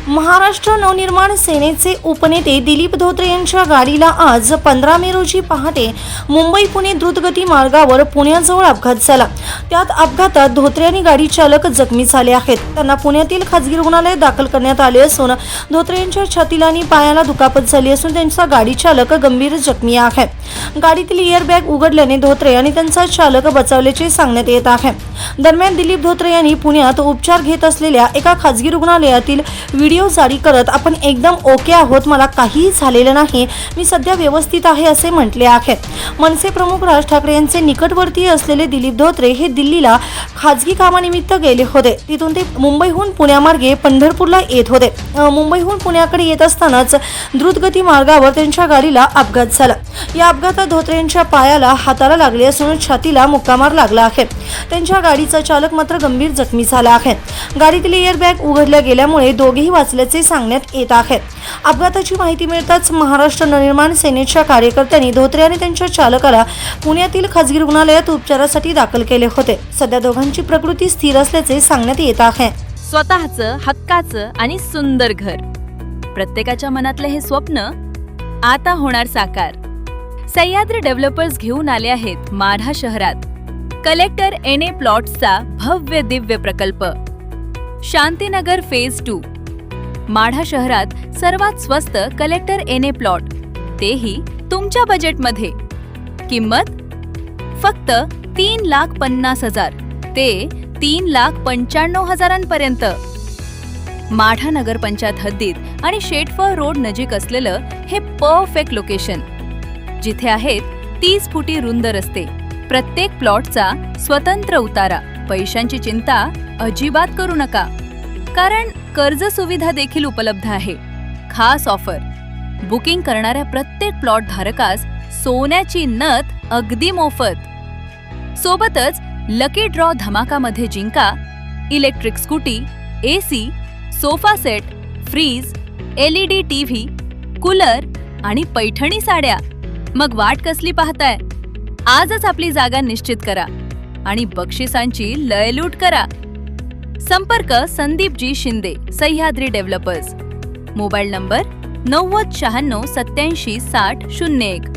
महाराष्ट्र नवनिर्माण सेनेचे उपनेते दिलीप धोत्रे यांच्या गाडीला आज 15 मे रोजी पहाटे मुंबई पुणे द्रुतगती मार्गावर पुण्याजवळ अपघात झाला। त्यात अपघातात धोत्रे आणि गाडी चालक जखमी झाले आहेत। त्यांना पुण्यातील खासगी रुग्णालयात दाखल करण्यात आले असून धोत्रे यांच्या छातीला आणि पायाला दुखापत झाली असून त्यांचा गाडी चालक गंभीर जखमी आहे। गाडीतील एअरबॅग उघडल्याने धोत्रे आणि त्यांचा चालक बचावल्याचे सांगण्यात येत आहे। दरम्यान दिलीप धोत्रे यांनी पुण्यात उपचार घेत असलेल्या एका खासगी रुग्णालयातील व्हिडिओ जारी करत आपण एकदम ओके आहोत, मला काहीही झालेलं नाही, मी सध्या व्यवस्थित आहे असे म्हटले आहे। मनसे प्रमुख राज ठाकरे यांचे निकटवर्तीय असलेले दिलीप धोत्रे हे दिल्लीला खासगी कामानिमित्त गेले होते। तिथून ते मुंबईहून पुण्यामार्गे पंढरपूरला येत होते। मुंबईहून पुण्याकडे येत असतानाच द्रुतगती मार्गावर त्यांच्या गाडीला अपघात झाला। या अपघातात धोत्रे यांच्या पायाला हाताला लागले असून छातीला मुक्कामार लागला आहे। त्यांच्या गाडीचा चालक मात्र गंभीर जखमी झाला आहे। गाडीतील एअरबॅग उघडल्या गेल्यामुळे दोघेही वाचल्याचे सांगण्यात येत आहे। अपघाताची माहिती मिळताच महाराष्ट्र नवनिर्माण सेनेच्या कार्यकर्त्यांनी धोत्रे आणि त्यांच्या चालकाला पुण्यातील खासगी रुग्णालयात उपचारासाठी दाखल केले होते। सध्या दोघांची प्रकृती स्थिर असल्याचे सांगण्यात येत आहे। स्वतःचं हक्काचं आणि सुंदर घर, प्रत्येकाच्या मनातले हे स्वप्न आता होणार साकार। सह्याद्री डेव्हलपर्स घेऊन आले आहेत माढा शहरात कलेक्टर एनए प्लॉट्सचा भव्य दिव्य प्रकल्प शांतीनगर फेज 2। माढा शहरात सर्वात स्वस्त कलेक्टर एनए प्लॉट, तेही तुमच्या बजेटमध्ये। किंमत फक्त 3,50,000 ते 3,95,000 पर्यंत। माढा नगरपंचायत हद्दीत आणि शेटफळ रोड नजीक असलेलं हे परफेक्ट लोकेशन, जिथे आहेत 30 फुटी रुंद रस्ते, प्रत्येक प्लॉटचा स्वतंत्र उतारा। पैशांची चिंता अजिबात करू नका, कारण कर्ज सुविधा देखील उपलब्ध आहे। खास ऑफर, बुकिंग करणाऱ्या प्रत्येक प्लॉट धारकास सोन्याची नथ अगदी मोफत। सोबतच लकी ड्रॉ धमाकामध्ये जिंका electric scooty, AC, sofa set, fridge, LED TV, cooler आणि पैठणी साड्या। मग वाट कसली पाहताय? आजच आपली जागा निश्चित करा आणि बक्षिसांची लयलूट करा। संपर्क Sandeep ji Shinde, Sahyadri developers. Mobile number 90 96 87 60 01।